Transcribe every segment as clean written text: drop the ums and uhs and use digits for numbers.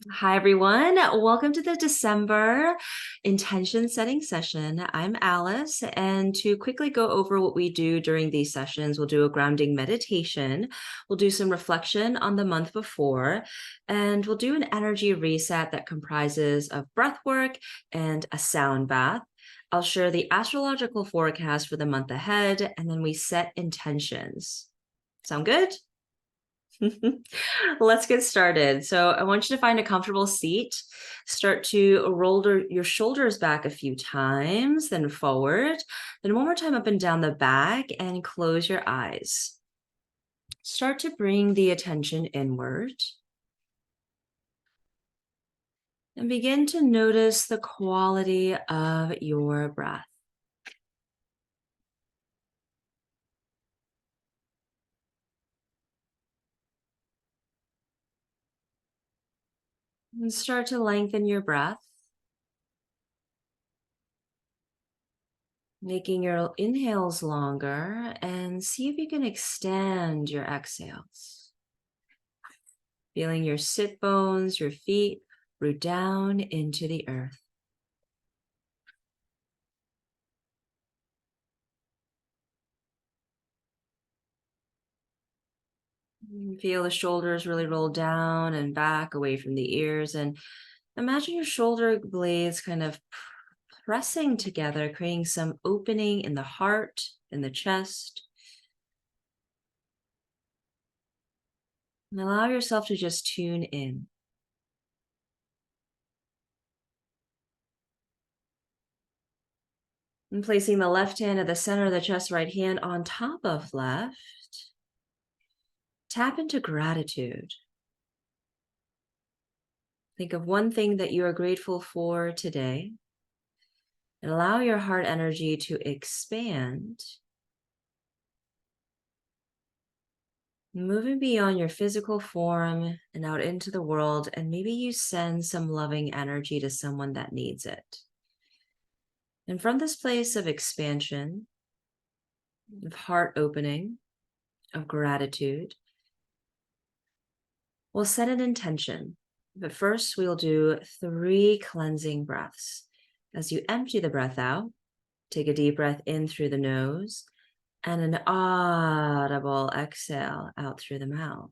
Hi, everyone. Welcome to the December intention setting session. I'm Alice, and to quickly go over what we do during these sessions, we'll do a grounding meditation, we'll do some reflection on the month before, and we'll do an energy reset that comprises of breath work and a sound bath. I'll share the astrological forecast for the month ahead, and then we set intentions. Sound good? Let's get started. So I want you to find a comfortable seat. Start to roll your shoulders back a few times, then forward. Then one more time up and down the back and close your eyes. Start to bring the attention inward. And begin to notice the quality of your breath. And start to lengthen your breath. Making your inhales longer, and see if you can extend your exhales. Feeling your sit bones, your feet root down into the earth. Feel the shoulders really roll down and back away from the ears, and imagine your shoulder blades kind of pressing together, creating some opening in the heart, in the chest. And allow yourself to just tune in. And placing the left hand at the center of the chest, right hand on top of left. Tap into gratitude. Think of one thing that you are grateful for today. And allow your heart energy to expand. Moving beyond your physical form and out into the world, and maybe you send some loving energy to someone that needs it. And from this place of expansion, of heart opening, of gratitude, we'll set an intention. But first, we'll do 3 cleansing breaths. As you empty the breath out, take a deep breath in through the nose and an audible exhale out through the mouth.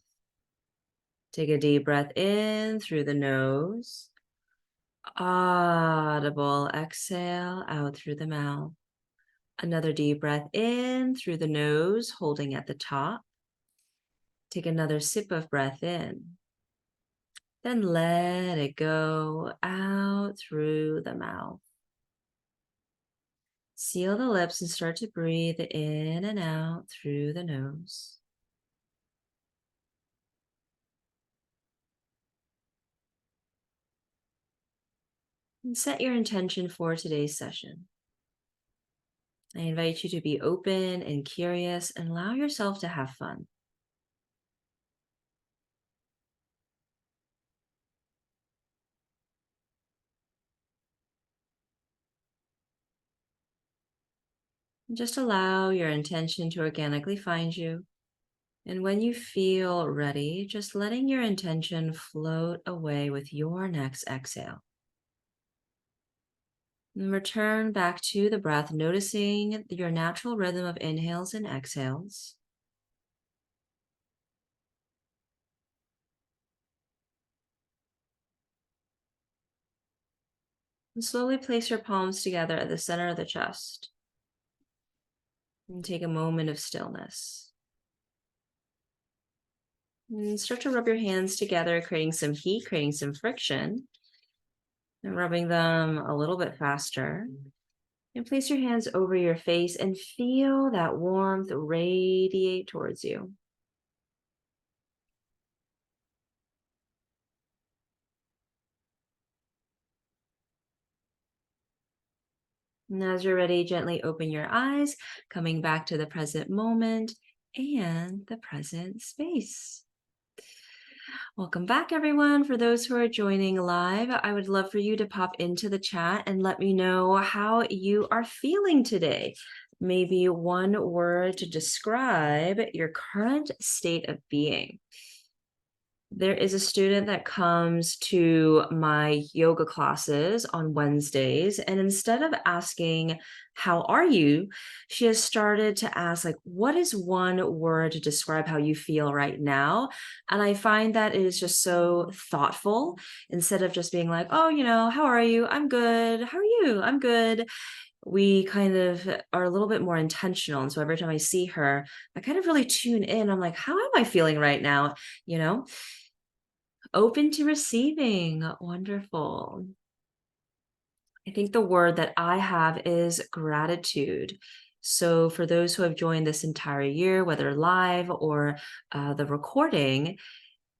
Take a deep breath in through the nose, audible exhale out through the mouth. Another deep breath in through the nose, holding at the top. Take another sip of breath in. Then let it go out through the mouth. Seal the lips and start to breathe in and out through the nose. And set your intention for today's session. I invite you to be open and curious and allow yourself to have fun. And just allow your intention to organically find you. And when you feel ready, just letting your intention float away with your next exhale. And return back to the breath, noticing your natural rhythm of inhales and exhales. And slowly place your palms together at the center of the chest. And take a moment of stillness. And start to rub your hands together, creating some heat, creating some friction. And rubbing them a little bit faster. And place your hands over your face and feel that warmth radiate towards you. And as you're ready, gently open your eyes, coming back to the present moment and the present space. Welcome back, everyone. For those who are joining live, I would love for you to pop into the chat and let me know how you are feeling today. Maybe one word to describe your current state of being. There is a student that comes to my yoga classes on Wednesdays, and instead of asking, "How are you?" she has started to ask, like, "What is one word to describe how you feel right now?" And I find that it is just so thoughtful instead of just being like, "Oh, how are you? I'm good. How are you? I'm good." We kind of are a little bit more intentional. And so every time I see her, I kind of really tune in. I'm like, "How am I feeling right now?" You know? Open to receiving. Wonderful. I think the word that I have is gratitude. So, for those who have joined this entire year, whether live or the recording,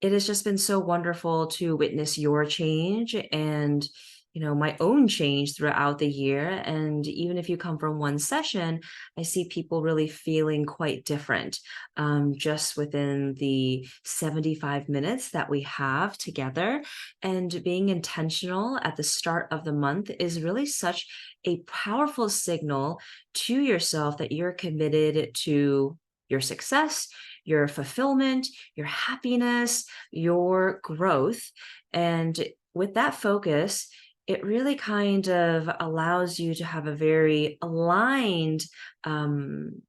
it has just been so wonderful to witness your change and my own change throughout the year. And even if you come from one session, I see people really feeling quite different, just within the 75 minutes that we have together. And being intentional at the start of the month is really such a powerful signal to yourself that you're committed to your success, your fulfillment, your happiness, your growth. And with that focus, it really kind of allows you to have a very aligned, what's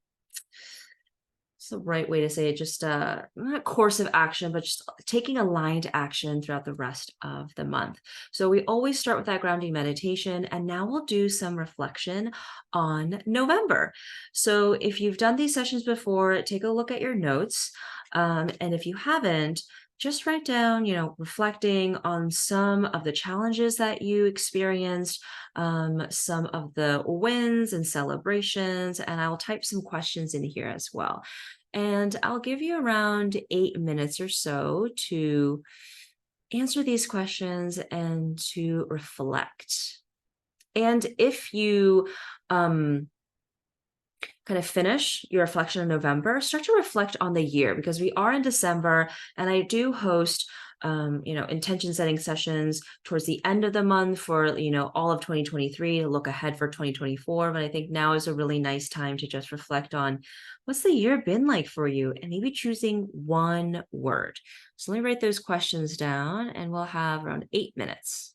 the right way to say it? Just not course of action, but just taking aligned action throughout the rest of the month. So we always start with that grounding meditation, and now we'll do some reflection on November. So if you've done these sessions before, take a look at your notes. And if you haven't, just write down, reflecting on some of the challenges that you experienced, some of the wins and celebrations, and I'll type some questions in here as well. And I'll give you around 8 minutes or so to answer these questions and to reflect. And if you um, kind of finish your reflection in November, start to reflect on the year because we are in December and I do host intention setting sessions towards the end of the month for, all of 2023 to look ahead for 2024. But I think now is a really nice time to just reflect on what's the year been like for you and maybe choosing one word. So let me write those questions down and we'll have around 8 minutes.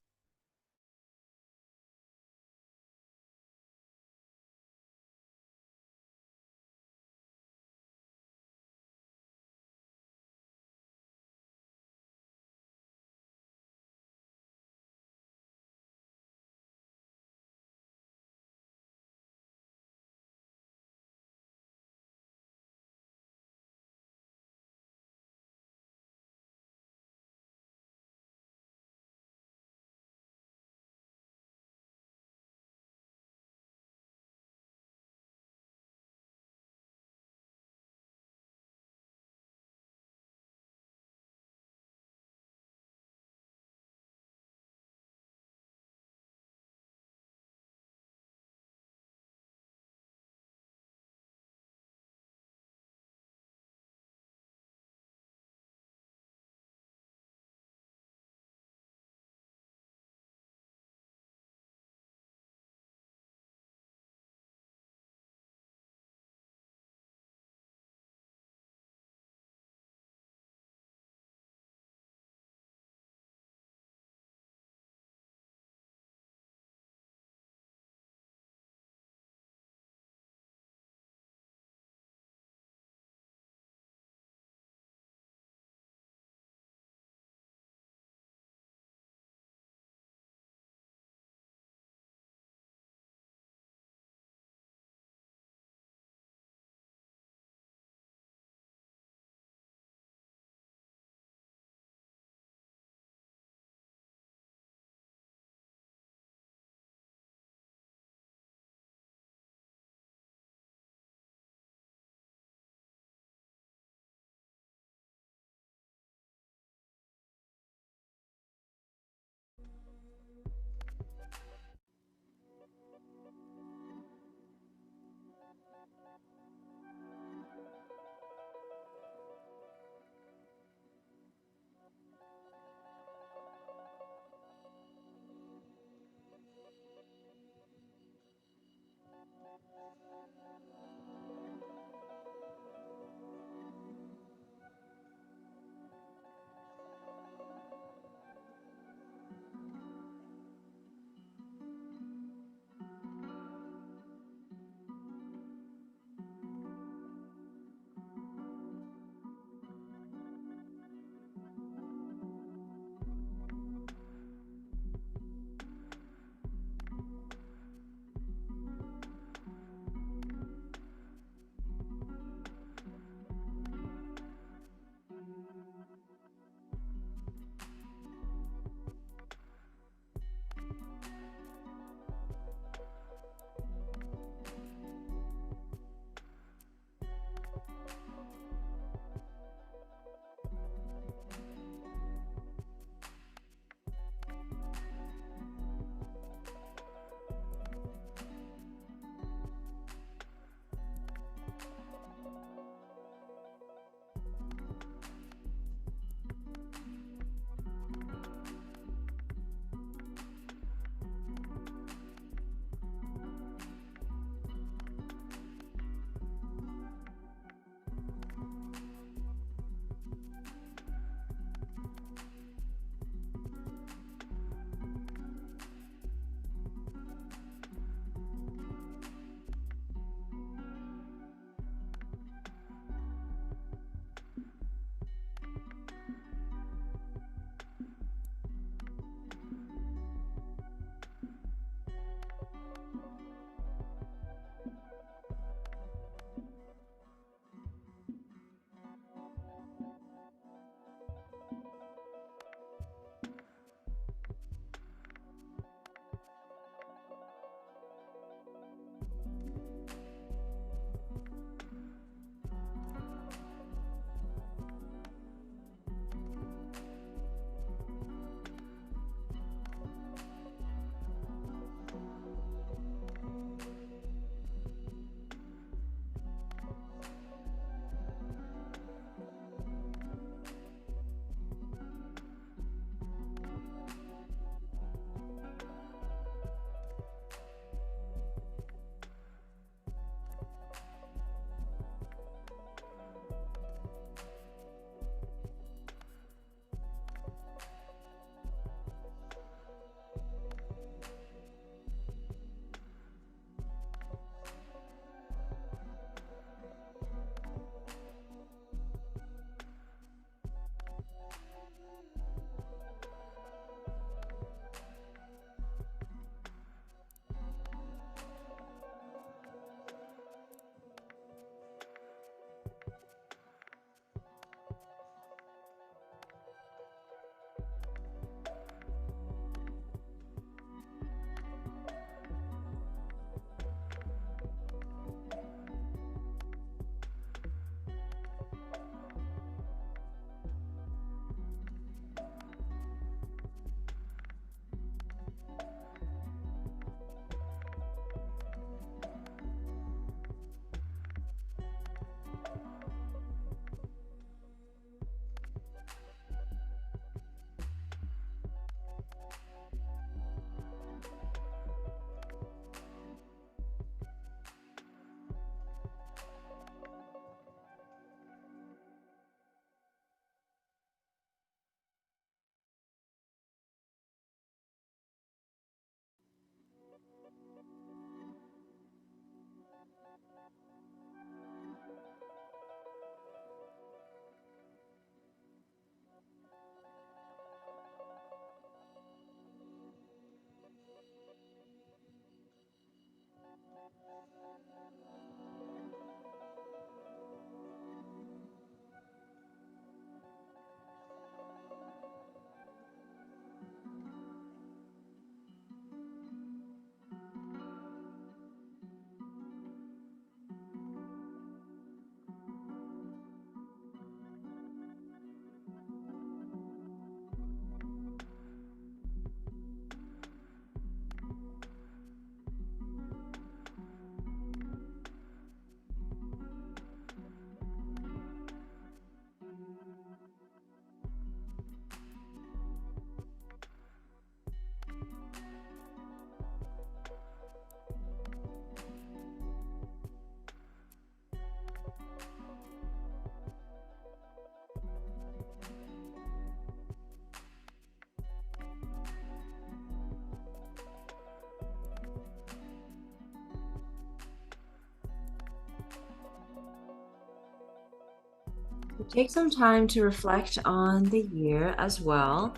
Take some time to reflect on the year as well.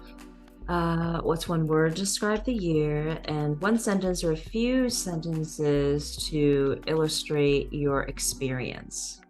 What's one word to describe the year, and one sentence or a few sentences to illustrate your experience?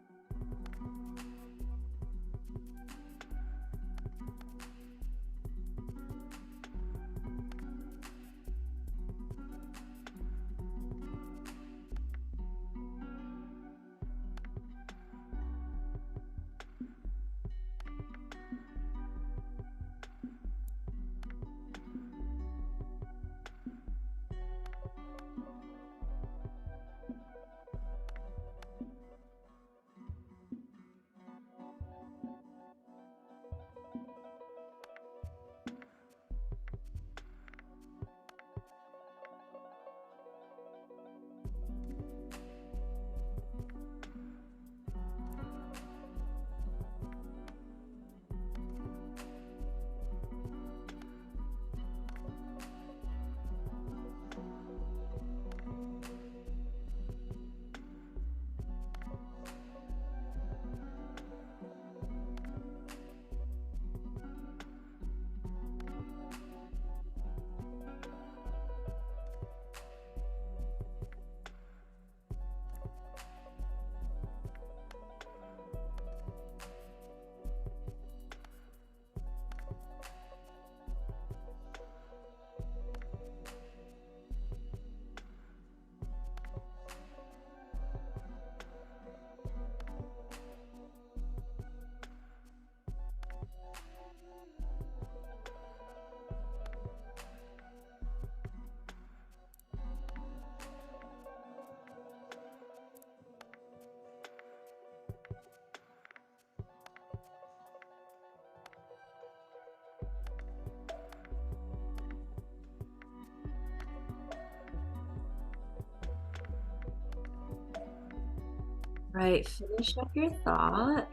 Right, finish up your thought.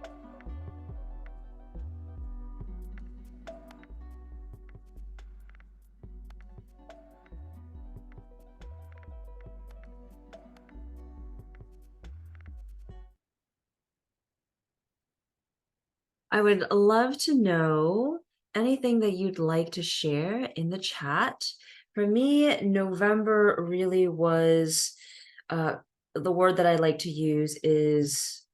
I would love to know anything that you'd like to share in the chat. For me, November really was uh, the word that I like to use is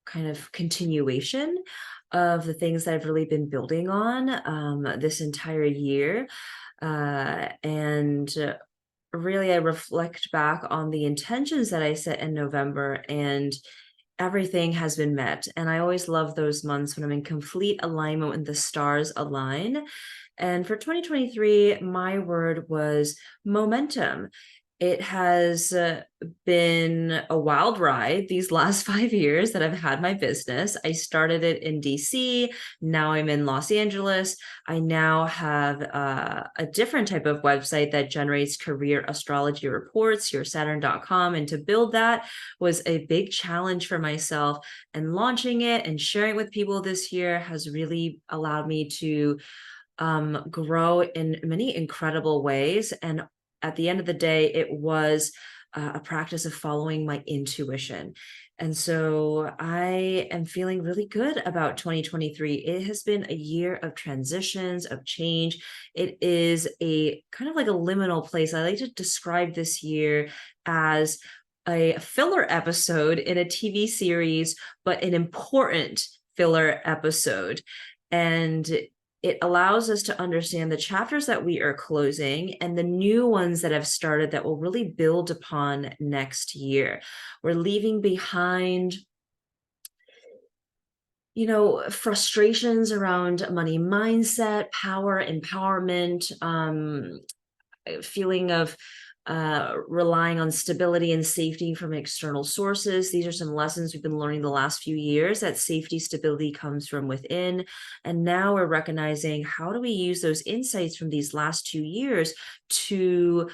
kind of continuation of the things that I've really been building on this entire year. And really, I reflect back on the intentions that I set in November, and everything has been met. And I always love those months when I'm in complete alignment when the stars align. And for 2023, my word was momentum. It has been a wild ride these last 5 years that I've had my business. I started it in DC. Now I'm in Los Angeles. I now have a different type of website that generates career astrology reports, yoursaturn.com. And to build that was a big challenge for myself. And launching it and sharing it with people this year has really allowed me to grow in many incredible ways. And at the end of the day, it was a practice of following my intuition. And so I am feeling really good about 2023. It has been a year of transitions, of change. It is a kind of like a liminal place. I like to describe this year as a filler episode in a TV series, but an important filler episode. And it allows us to understand the chapters that we are closing and the new ones that have started that will really build upon next year. We're leaving behind, frustrations around money mindset, power, empowerment, feeling of relying on stability and safety from external sources. These are some lessons we've been learning the last few years, that safety, stability comes from within. And now we're recognizing, how do we use those insights from these last 2 years to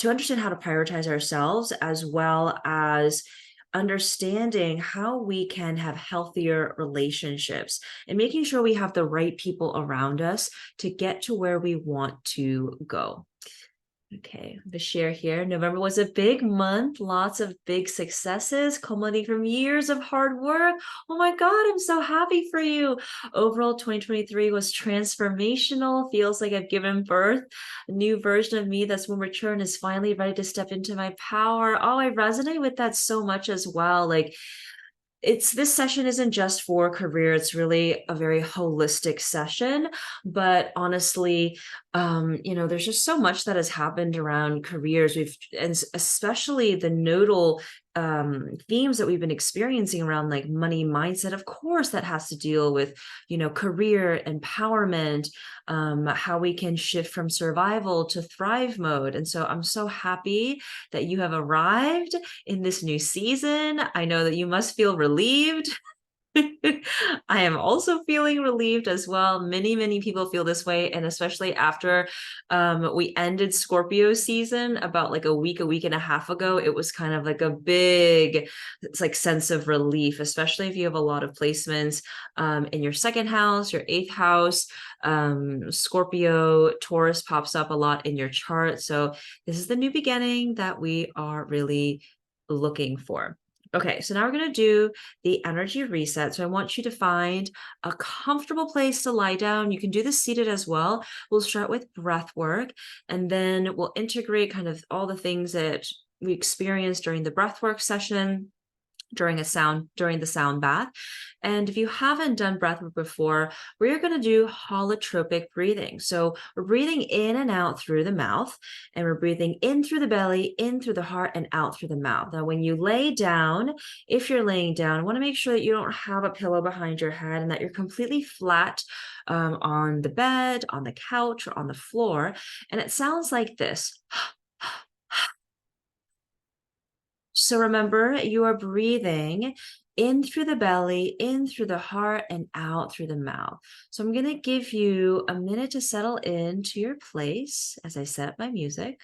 understand how to prioritize ourselves, as well as understanding how we can have healthier relationships and making sure we have the right people around us to get to where we want to go. Okay, the share here. November was a big month, lots of big successes, culminating from years of hard work. Oh my God, I'm so happy for you. Overall, 2023 was transformational. Feels like I've given birth. A new version of me that's more mature and is finally ready to step into my power. Oh, I resonate with that so much as well. Like, this session isn't just for career, it's really a very holistic session. But honestly, there's just so much that has happened around careers. And especially the nodal themes that we've been experiencing around like money mindset. Of course, that has to deal with, career empowerment, how we can shift from survival to thrive mode. And so I'm so happy that you have arrived in this new season. I know that you must feel relieved. I am also feeling relieved as well. Many people feel this way, and especially after we ended Scorpio season about like a week and a half ago, it was kind of like a big, it's like sense of relief, especially if you have a lot of placements in your second house, your eighth house. Scorpio, Taurus pops up a lot in your chart. So this is the new beginning that we are really looking for. Okay, so now we're going to do the energy reset. So I want you to find a comfortable place to lie down. You can do this seated as well. We'll start with breath work, and then we'll integrate kind of all the things that we experienced during the breath work session during the sound bath. And if you haven't done breath work before, we're going to do holotropic breathing. So we're breathing in and out through the mouth, and we're breathing in through the belly, in through the heart, and out through the mouth. Now, when you lay down, if you're laying down, I want to make sure that you don't have a pillow behind your head and that you're completely flat on the bed, on the couch, or on the floor. And it sounds like this. So remember, you are breathing in through the belly, in through the heart, and out through the mouth. So I'm going to give you a minute to settle into your place as I set up my music.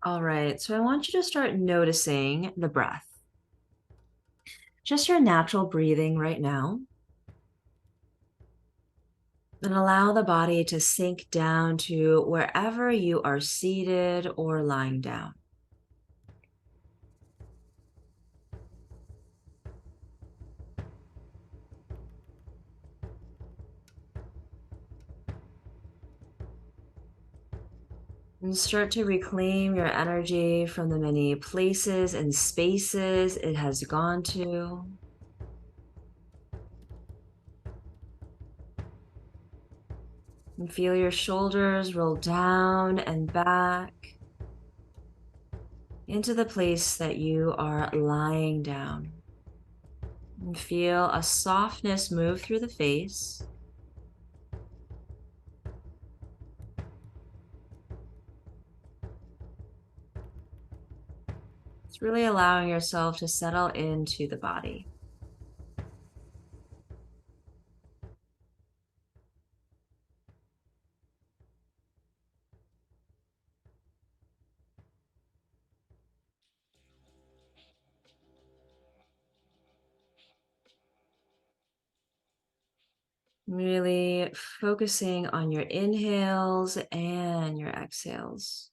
All right, so I want you to start noticing the breath. Just your natural breathing right now. And allow the body to sink down to wherever you are seated or lying down. And start to reclaim your energy from the many places and spaces it has gone to. And feel your shoulders roll down and back into the place that you are lying down. And feel a softness move through the face. It's really allowing yourself to settle into the body. Really focusing on your inhales and your exhales.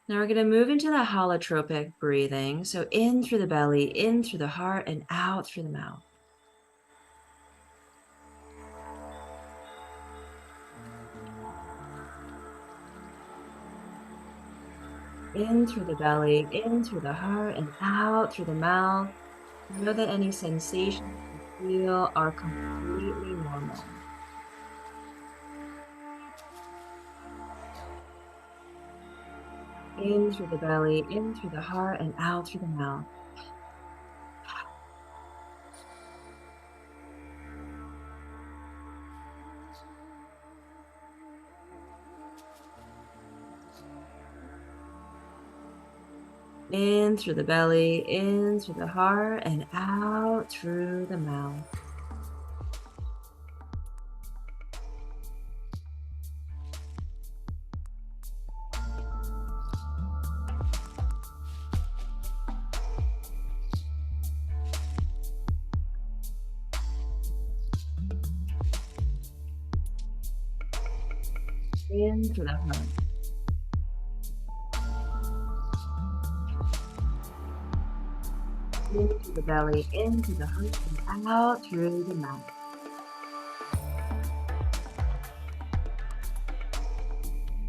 Now we're going to move into the holotropic breathing. So in through the belly, in through the heart, and out through the mouth. In through the belly, in through the heart, and out through the mouth. Know that any sensations you feel are completely normal. In through the belly, in through the heart, and out through the mouth. In through the belly, in through the heart, and out through the mouth. In through the heart. Into the belly, into the heart, and out through the mouth.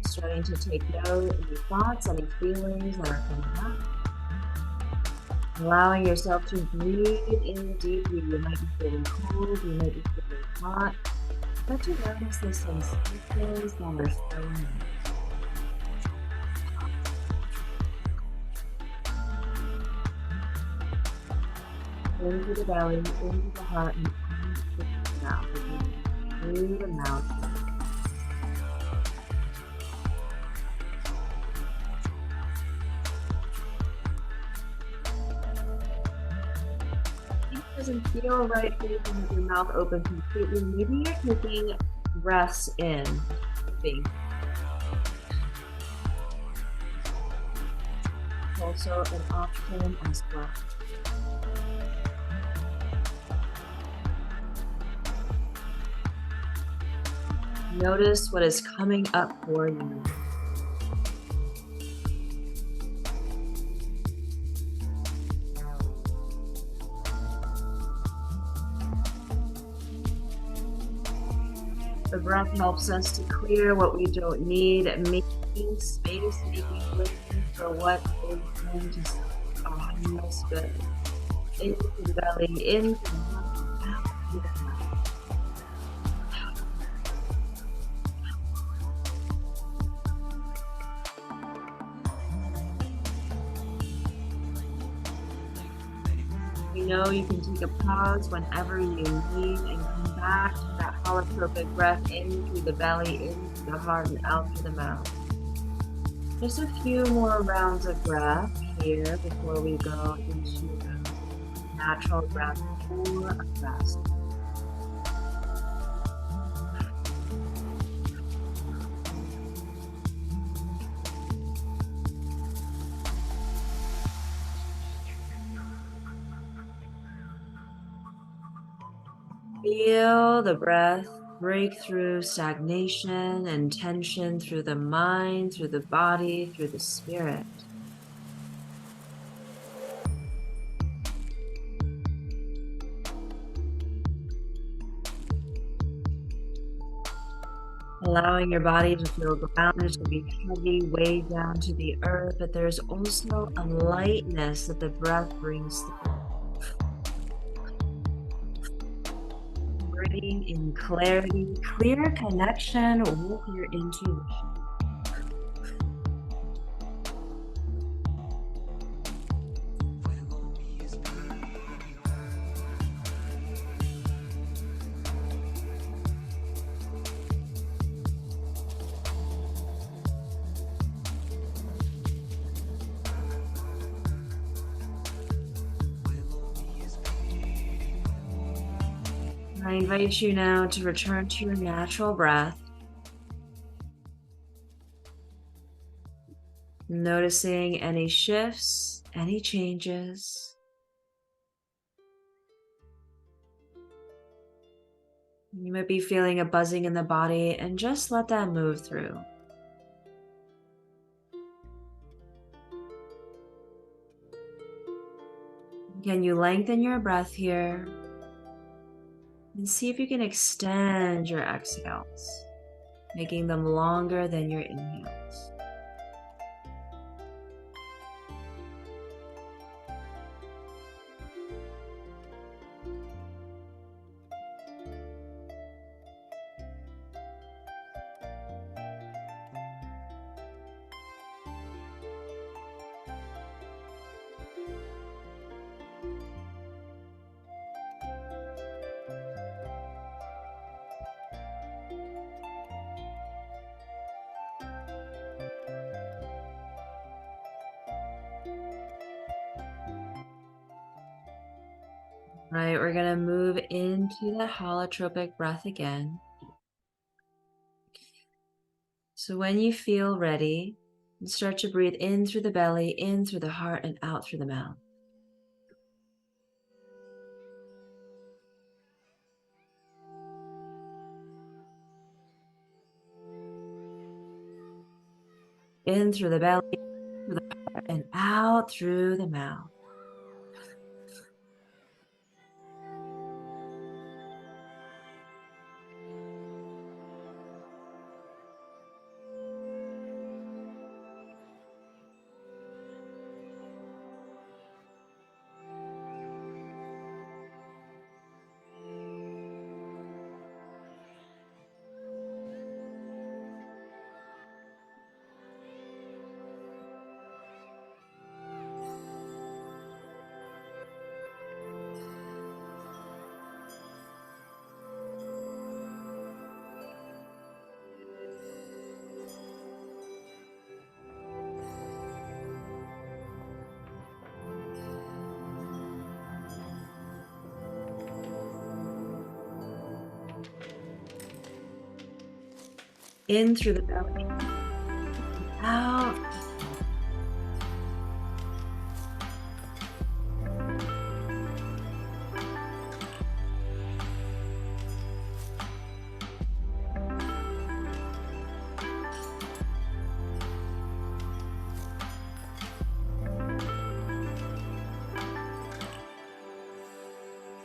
Starting to take note of any thoughts, any feelings that are coming up. Allowing yourself to breathe in deeply. You might be feeling cold, you might be feeling hot. But to notice the sensations that are showing up. Into the belly, into the heart, and out through the mouth. If it doesn't feel right for you to have your mouth open completely, maybe you're taking breaths in. Also an option as well. Notice what is coming up for you. The breath helps us to clear what we don't need, making space, making room for what is going to serve us good. Into the belly, into the heart, out through the mouth. You know you can take a pause whenever you need and come back to that holotropic breath in through the belly, into the heart, and out through the mouth. Just a few more rounds of breath here before we go into the natural breath for a rest. Feel the breath break through stagnation and tension through the mind, through the body, through the spirit. Allowing your body to feel grounded, to be heavy, weighed down to the earth, but there's also a lightness that the breath brings through. Bringing in clarity, clear connection with your intuition. I invite you now to return to your natural breath, noticing any shifts, any changes. You might be feeling a buzzing in the body, and just let that move through. Can you lengthen your breath here? And see if you can extend your exhales, making them longer than your inhales. Right, we're gonna move into that holotropic breath again. So when you feel ready, start to breathe in through the belly, in through the heart, and out through the mouth. In through the belly, through the heart, and out through the mouth. In through the belly, out.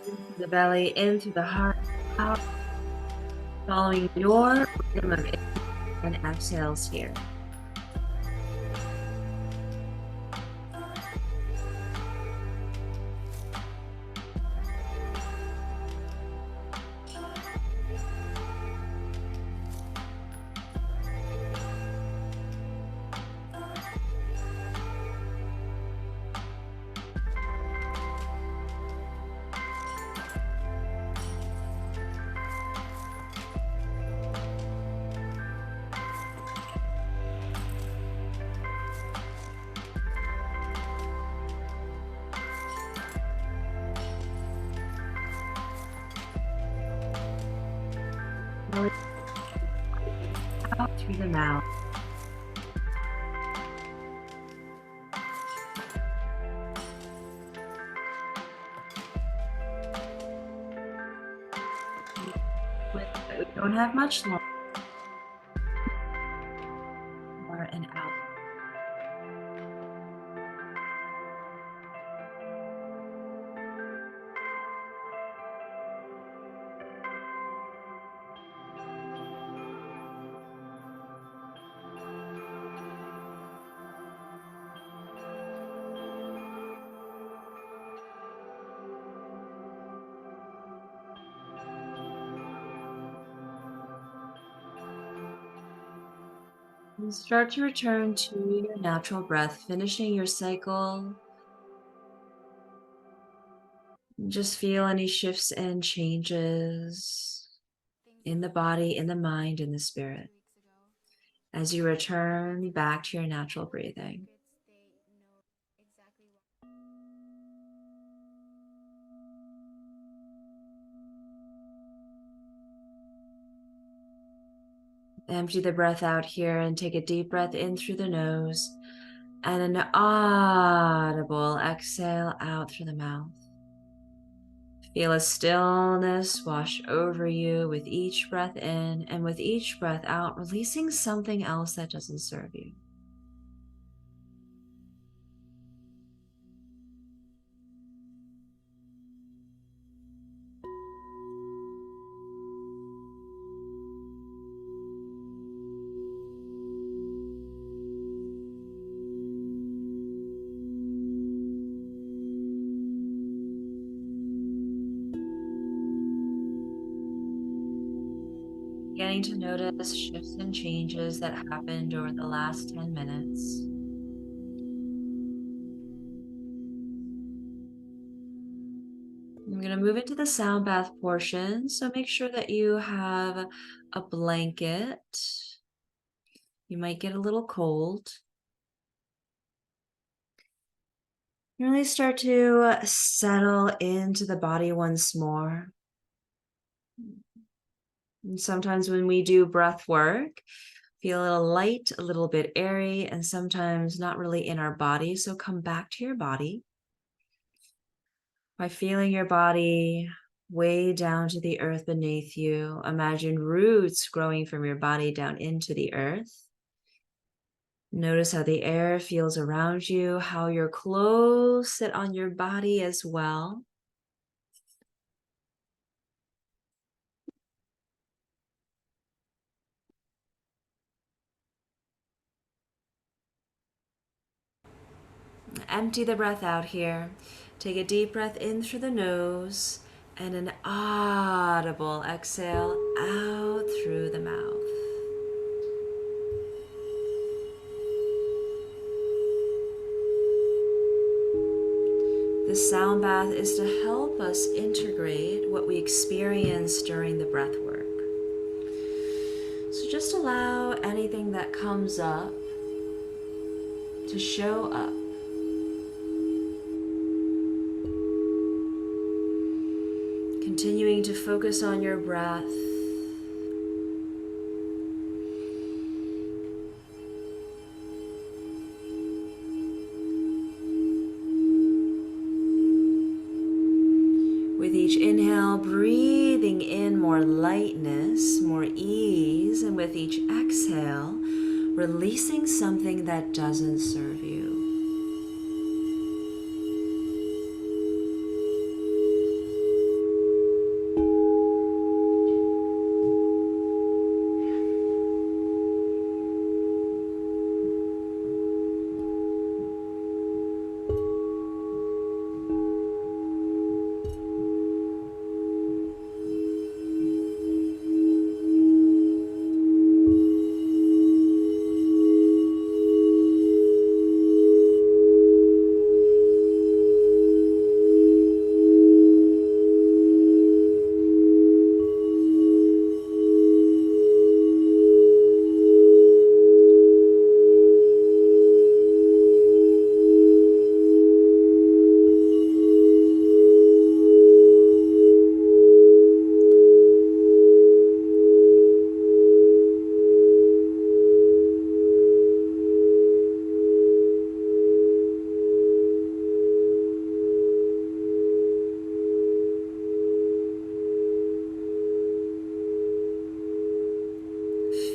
Into the belly, in through the heart, out. Following your rhythm of inhales and exhales here. Out through the mouth. We don't have much longer. And out. And start to return to your natural breath, finishing your cycle. Just feel any shifts and changes in the body, in the mind, in the spirit as you return back to your natural breathing. Empty the breath out here and take a deep breath in through the nose and an audible exhale out through the mouth. Feel a stillness wash over you with each breath in, and with each breath out, releasing something else that doesn't serve you. Beginning to notice shifts and changes that happened over the last 10 minutes. I'm going to move into the sound bath portion, so make sure that you have a blanket. You might get a little cold. Really start to settle into the body once more. And sometimes when we do breath work, feel a little light, a little bit airy, and sometimes not really in our body. So come back to your body by feeling your body way down to the earth beneath you. Imagine roots growing from your body down into the earth. Notice how the air feels around you, how your clothes sit on your body as well. Empty the breath out here. Take a deep breath in through the nose and an audible exhale out through the mouth. This sound bath is to help us integrate what we experience during the breath work. So just allow anything that comes up to show up. Continuing to focus on your breath. With each inhale, breathing in more lightness, more ease, and with each exhale, releasing something that doesn't serve you.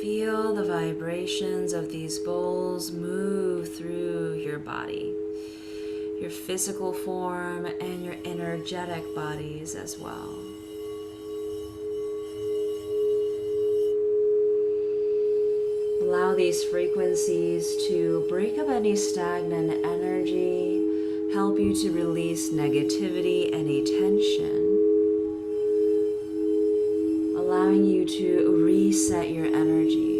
Feel the vibrations of these bowls move through your body, your physical form and your energetic bodies as well. Allow these frequencies to break up any stagnant energy, help you to release negativity, any tension, allowing you to reset your energy.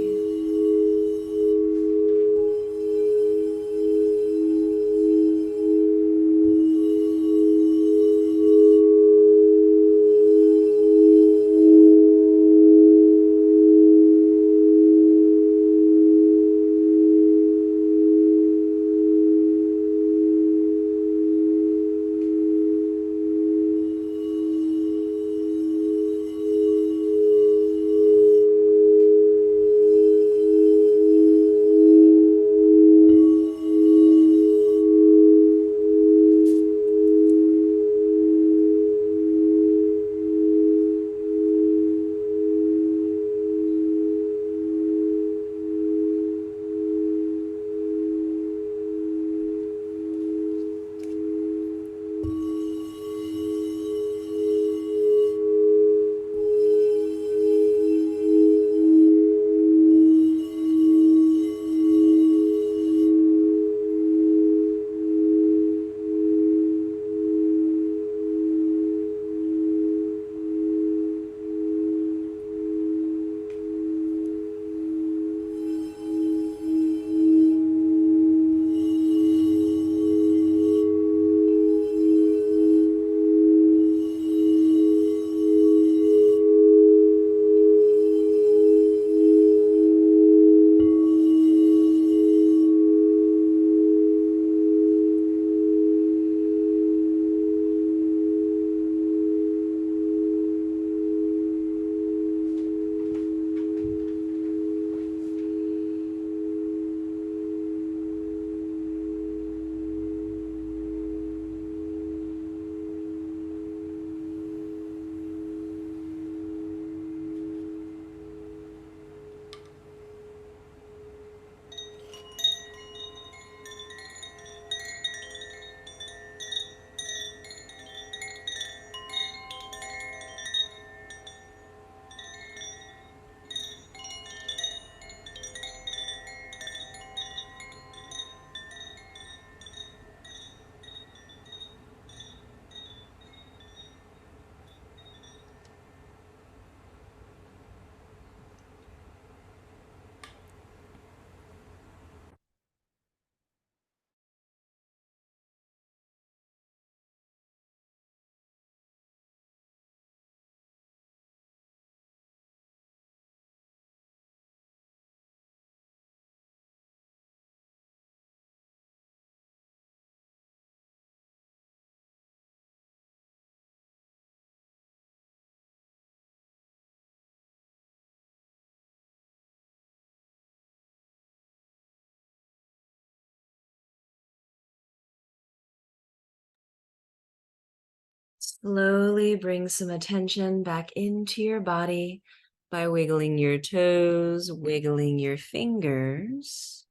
Slowly bring some attention back into your body by wiggling your toes, wiggling your fingers.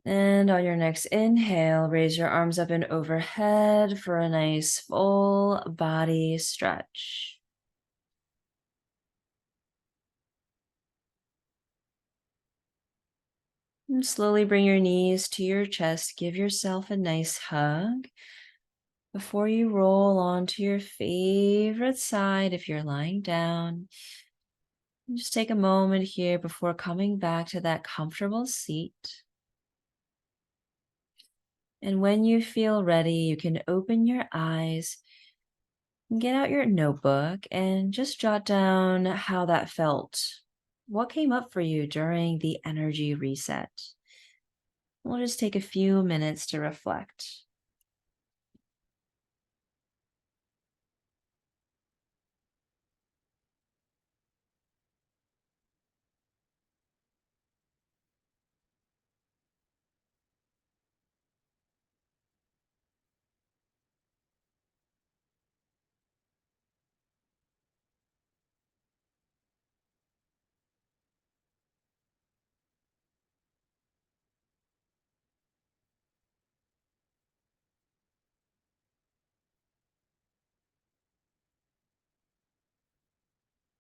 And on your next inhale, raise your arms up and overhead for a nice full body stretch. And slowly bring your knees to your chest. Give yourself a nice hug before you roll onto your favorite side if you're lying down. And just take a moment here before coming back to that comfortable seat. And when you feel ready, you can open your eyes and get out your notebook and just jot down how that felt. What came up for you during the energy reset? We'll just take a few minutes to reflect.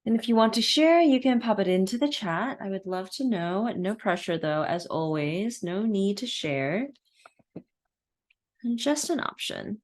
And if you want to share, you can pop it into the chat. I would love to know. No pressure, though, as always. No need to share. And just an option.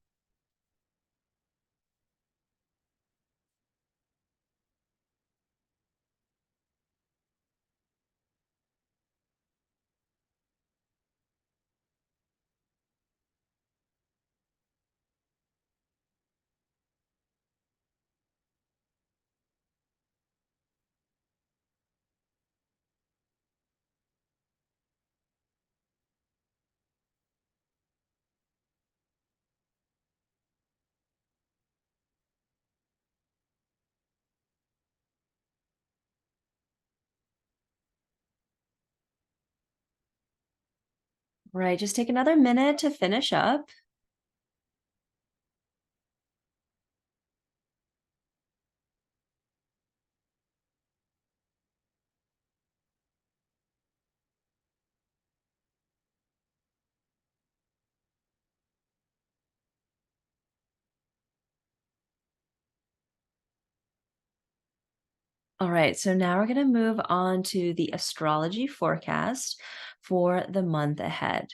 Right, just take another minute to finish up. All right, so now we're going to move on to the astrology forecast for the month ahead.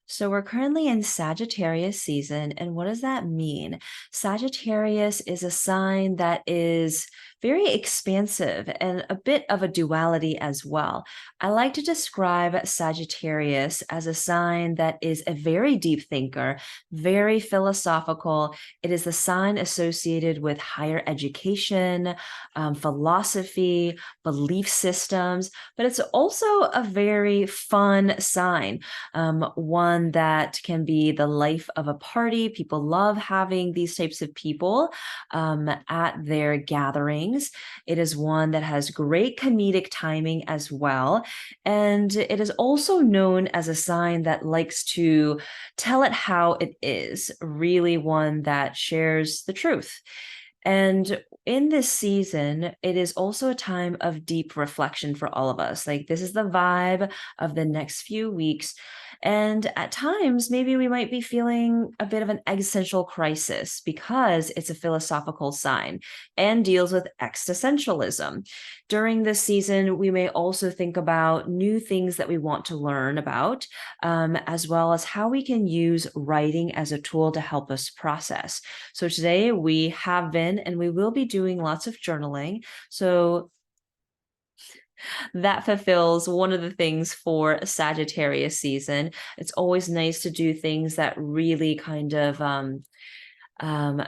So we're currently in Sagittarius season. And what does that mean? Sagittarius is a sign that is very expansive and a bit of a duality as well. I like to describe Sagittarius as a sign that is a very deep thinker, very philosophical. It is the sign associated with higher education, philosophy, belief systems, but it's also a very fun sign. One that can be the life of a party. People love having these types of people at their gatherings. It is one that has great comedic timing as well. And it is also known as a sign that likes to tell it how it is, really one that shares the truth. And in this season, it is also a time of deep reflection for all of us. Like, this is the vibe of the next few weeks. And at times, maybe we might be feeling a bit of an existential crisis because it's a philosophical sign and deals with existentialism. During this season, we may also think about new things that we want to learn about, as well as how we can use writing as a tool to help us process. So today we have been and we will be doing lots of journaling. So that fulfills one of the things for Sagittarius season. It's always nice to do things that really kind of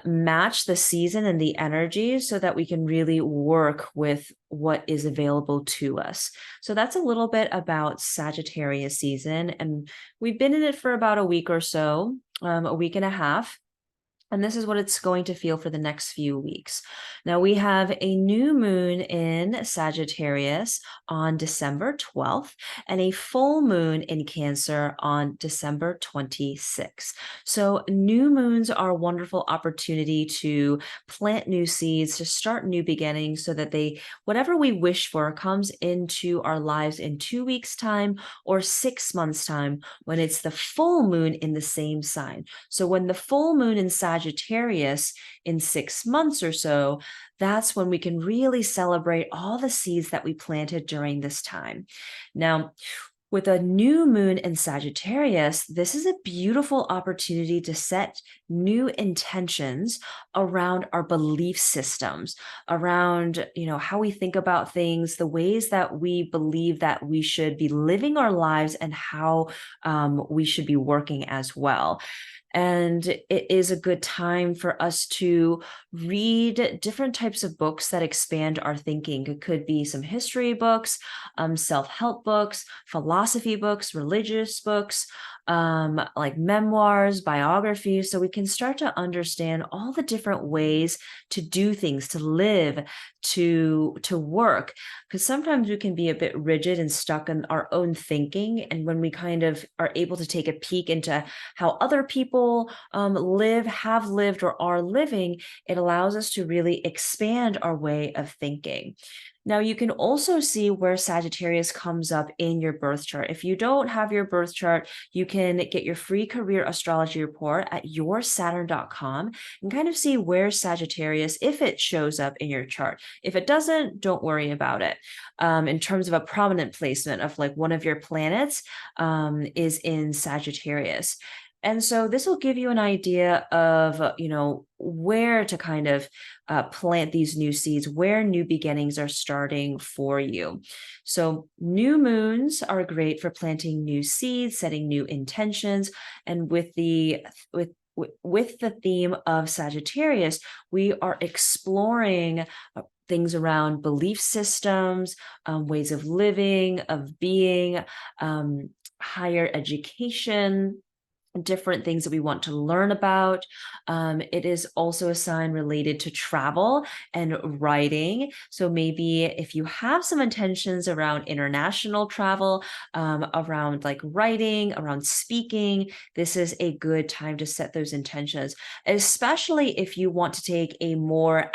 match the season and the energy so that we can really work with what is available to us. So that's a little bit about Sagittarius season. And we've been in it for about a week or so, a week and a half. And this is what it's going to feel for the next few weeks. Now, we have a new moon in Sagittarius on December 12th and a full moon in Cancer on December 26th. So, new moons are a wonderful opportunity to plant new seeds, to start new beginnings, so that whatever we wish for comes into our lives in 2 weeks' time or 6 months' time when it's the full moon in the same sign. So, when the full moon in Sagittarius in 6 months or so, that's when we can really celebrate all the seeds that we planted during this time. Now, with a new moon in Sagittarius, this is a beautiful opportunity to set new intentions around our belief systems, around, how we think about things, the ways that we believe that we should be living our lives, and how we should be working as well. And it is a good time for us to read different types of books that expand our thinking. It could be some history books, self-help books, philosophy books, religious books, like memoirs, biographies, so we can start to understand all the different ways to do things, to live, to work. Because sometimes we can be a bit rigid and stuck in our own thinking. And when we kind of are able to take a peek into how other people live, have lived, or are living, it allows us to really expand our way of thinking. Now, you can also see where Sagittarius comes up in your birth chart. If you don't have your birth chart, you can get your free career astrology report at yoursaturn.com and kind of see where Sagittarius, if it shows up in your chart. If it doesn't, don't worry about it. In terms of a prominent placement of like one of your planets is in Sagittarius. And so this will give you an idea of, where to kind of plant these new seeds, where new beginnings are starting for you. So new moons are great for planting new seeds, setting new intentions. And with the theme of Sagittarius, we are exploring things around belief systems, ways of living, of being, higher education, different things that we want to learn about. It is also a sign related to travel and writing. So maybe if you have some intentions around international travel, around like writing, around speaking, this is a good time to set those intentions, especially if you want to take a more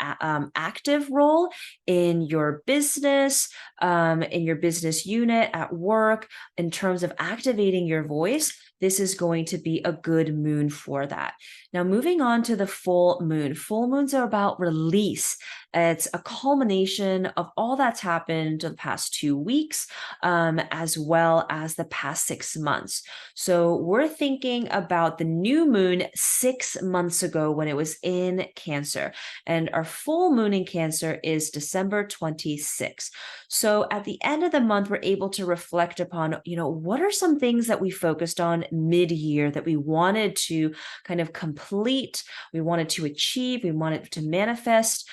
active role in your business, in your business unit, at work, in terms of activating your voice. This is going to be a good moon for that. Now, moving on to the full moon. Full moons are about release. It's a culmination of all that's happened the past 2 weeks, as well as the past 6 months. So we're thinking about the new moon 6 months ago when it was in Cancer. And our full moon in Cancer is December 26th. So at the end of the month, we're able to reflect upon, what are some things that we focused on mid-year that we wanted to kind of complete, we wanted to achieve, we wanted to manifest,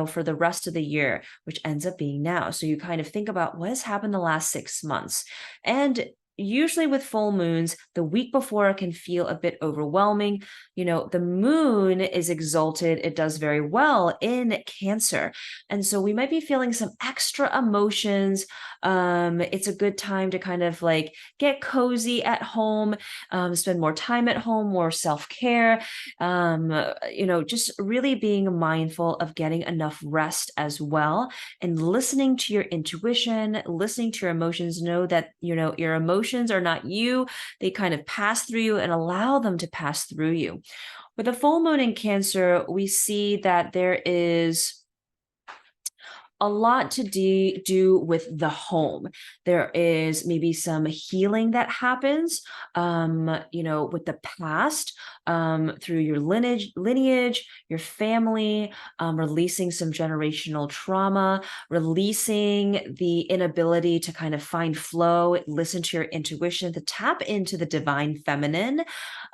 for the rest of the year, which ends up being now. So you kind of think about what has happened the last 6 months. And usually with full moons, the week before can feel a bit overwhelming. The moon is exalted. It does very well in Cancer. And so we might be feeling some extra emotions. It's a good time to kind of like get cozy at home, spend more time at home, more self-care, just really being mindful of getting enough rest as well, and listening to your intuition, listening to your emotions. Know that, your emotions are not you. They kind of pass through you, and allow them to pass through you. With a full moon in Cancer, we see that there is a lot to do with the home. There is maybe some healing that happens, with the past, through your lineage, your family, releasing some generational trauma, releasing the inability to kind of find flow, listen to your intuition, to tap into the divine feminine,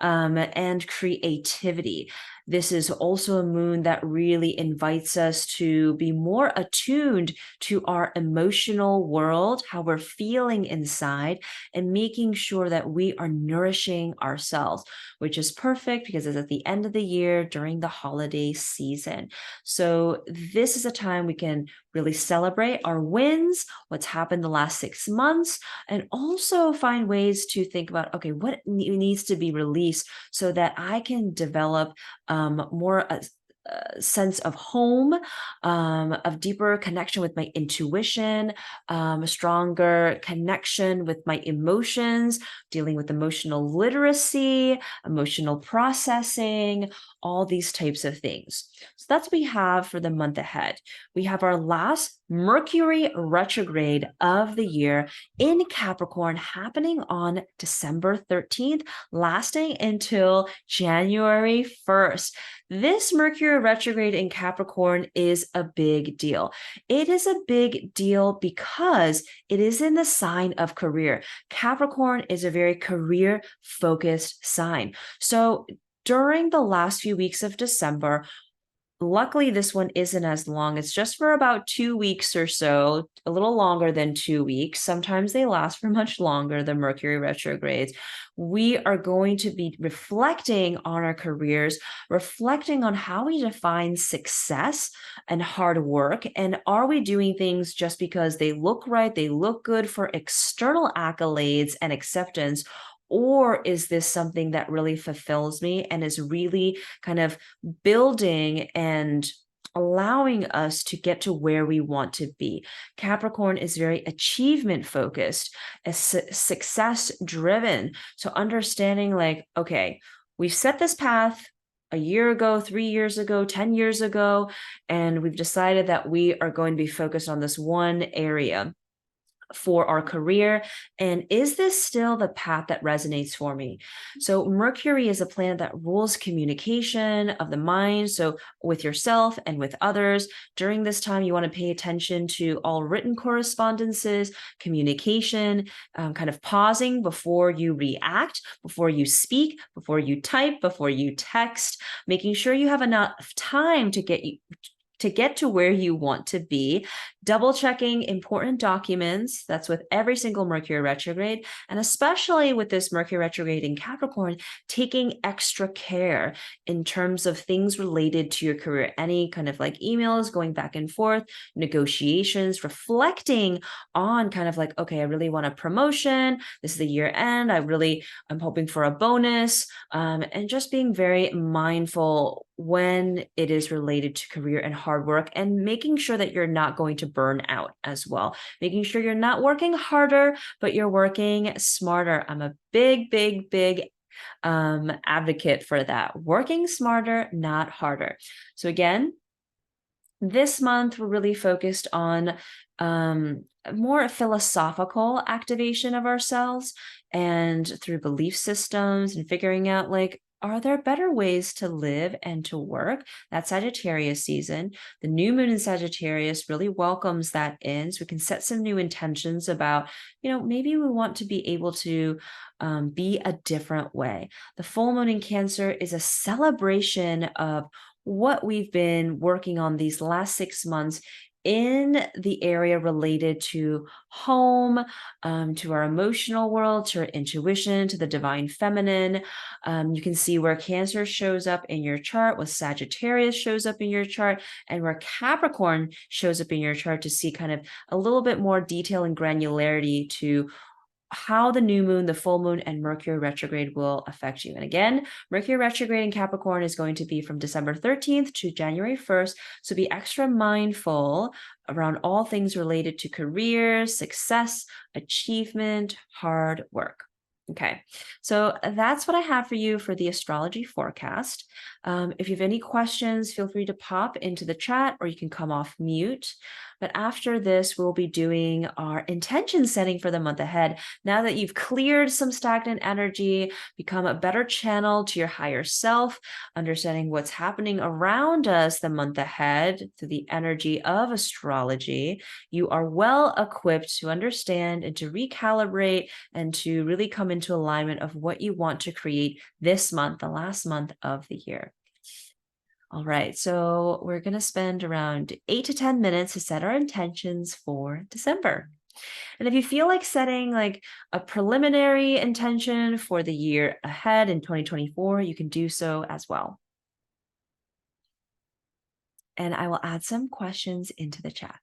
and creativity. This is also a moon that really invites us to be more attuned to our emotional world, how we're feeling inside, and making sure that we are nourishing ourselves, which is perfect because it's at the end of the year during the holiday season. So this is a time we can really celebrate our wins, what's happened the last 6 months, and also find ways to think about, okay, what needs to be released so that I can develop more a sense of home, of deeper connection with my intuition, a stronger connection with my emotions, dealing with emotional literacy, emotional processing, all these types of things. So that's what we have for the month ahead. We have our last Mercury retrograde of the year in Capricorn happening on December 13th, lasting until January 1st. This Mercury retrograde in Capricorn is a big deal. It is a big deal because it is in the sign of career. Capricorn is a very career-focused sign. So during the last few weeks of December, luckily, this one isn't as long. It's just for about 2 weeks or so, a little longer than 2 weeks. Sometimes they last for much longer, the Mercury retrogrades. We are going to be reflecting on our careers, reflecting on how we define success and hard work. And are we doing things just because they look right, they look good for external accolades and acceptance? Or is this something that really fulfills me and is really kind of building and allowing us to get to where we want to be? Capricorn is very achievement focused, success driven. So understanding like, okay, we've set this path a year ago, 3 years ago, 10 years ago, and we've decided that we are going to be focused on this one area for our career. And is this still the path that resonates for me? So Mercury is a planet that rules communication of the mind. So with yourself and with others, during this time, you want to pay attention to all written correspondences, communication, kind of pausing before you react, before you speak, before you type, before you text, making sure you have enough time to get to where you want to be, double checking important documents. That's with every single Mercury retrograde. And especially with this Mercury retrograde in Capricorn, taking extra care in terms of things related to your career, any kind of like emails going back and forth, negotiations, reflecting on kind of like, okay, I really want a promotion. This is the year end. I'm hoping for a bonus, and just being very mindful when it is related to career and hard work, and making sure that you're not going to burn out as well. Making sure you're not working harder, but you're working smarter. I'm a big advocate for that. Working smarter, not harder. So again, this month we're really focused on more philosophical activation of ourselves, and through belief systems and figuring out like, are there better ways to live and to work? That Sagittarius season, the new moon in Sagittarius really welcomes that in. So we can set some new intentions about, maybe we want to be able to be a different way. The full moon in Cancer is a celebration of what we've been working on these last 6 months in the area related to home, to our emotional world, to our intuition, to the divine feminine. You can see where Cancer shows up in your chart, what Sagittarius shows up in your chart, and where Capricorn shows up in your chart, to see kind of a little bit more detail and granularity to how the new moon, the full moon, and Mercury retrograde will affect you. And again, Mercury retrograde in Capricorn is going to be from December 13th to January 1st. So be extra mindful around all things related to career, success, achievement, hard work. Okay, so that's what I have for you for the astrology forecast. If you have any questions, feel free to pop into the chat, or you can come off mute. But after this, we'll be doing our intention setting for the month ahead. Now that you've cleared some stagnant energy, become a better channel to your higher self, understanding what's happening around us the month ahead through the energy of astrology, you are well equipped to understand and to recalibrate and to really come into alignment of what you want to create this month, the last month of the year. All right, so we're going to spend around 8 to 10 minutes to set our intentions for December. And if you feel like setting like a preliminary intention for the year ahead in 2024, you can do so as well. And I will add some questions into the chat.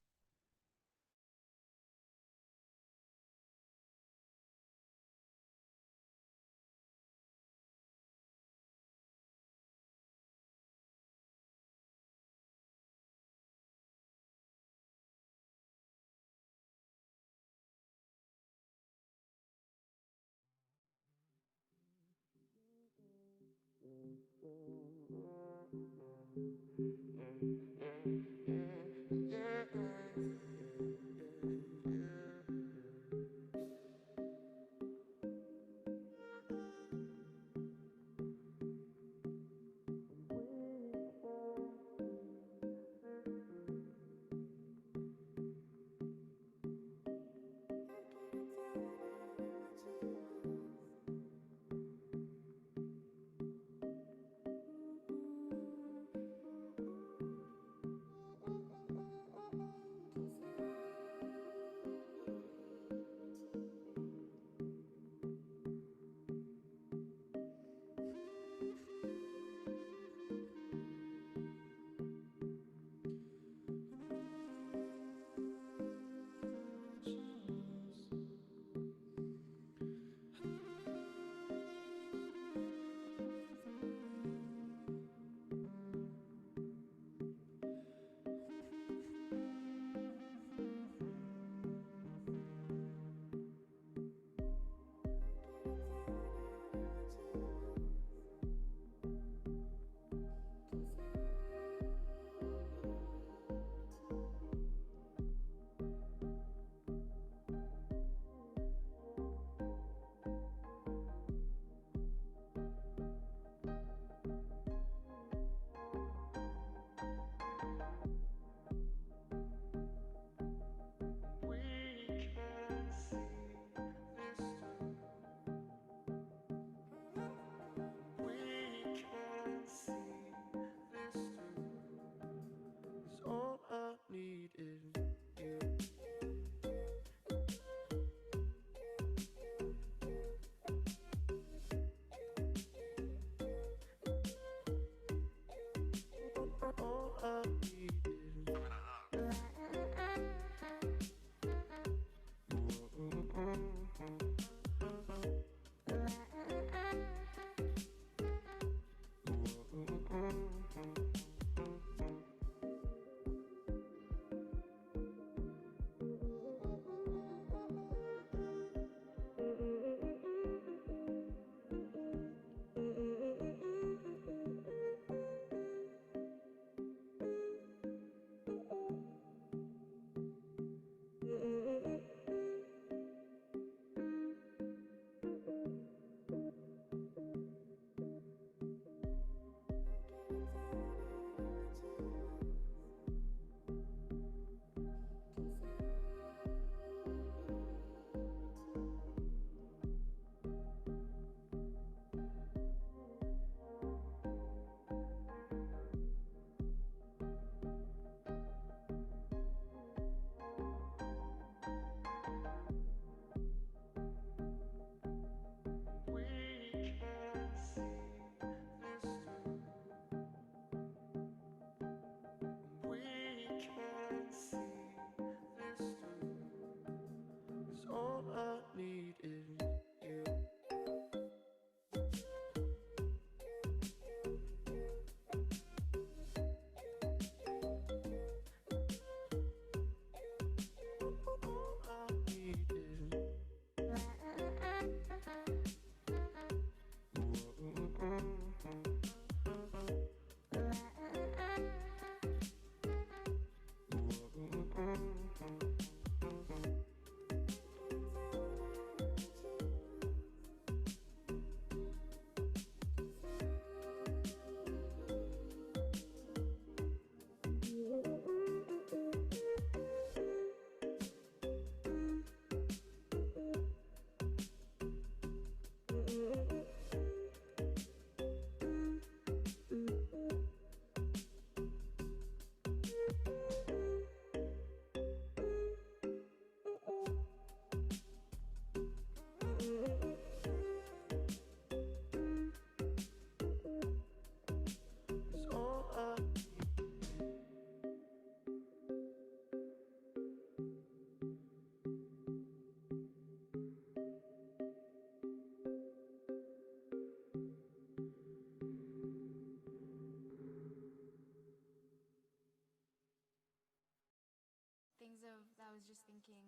just thinking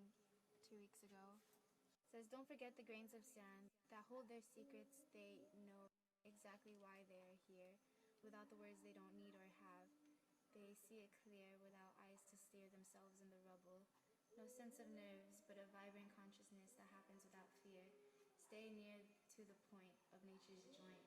2 weeks ago. It says, don't forget the grains of sand that hold their secrets. They know exactly why they are here. Without the words they don't need or have. They see it clear without eyes to steer themselves in the rubble. No sense of nerves, but a vibrant consciousness that happens without fear. Stay near to the point of nature's joint.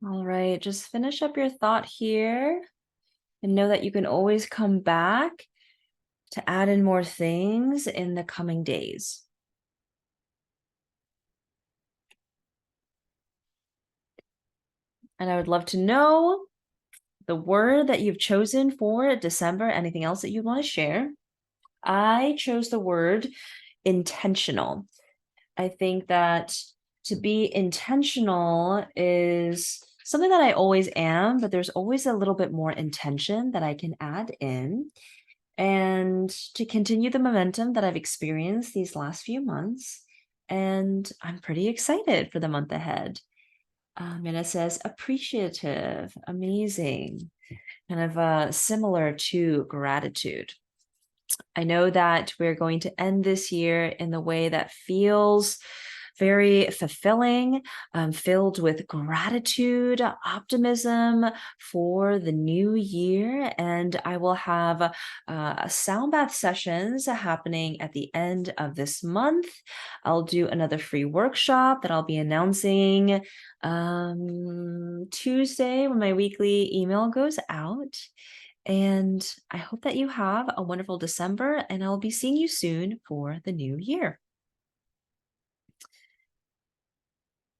All right, just finish up your thought here and know that you can always come back to add in more things in the coming days. And I would love to know the word that you've chosen for December, anything else that you want to share? I chose the word intentional. I think that to be intentional is something that I always am, but there's always a little bit more intention that I can add in. And to continue the momentum that I've experienced these last few months. And I'm pretty excited for the month ahead. And it says appreciative, amazing, kind of similar to gratitude. I know that we're going to end this year in the way that feels very fulfilling, filled with gratitude, optimism for the new year. And I will have sound bath sessions happening at the end of this month. I'll do another free workshop that I'll be announcing Tuesday when my weekly email goes out. And I hope that you have a wonderful December, and I'll be seeing you soon for the new year.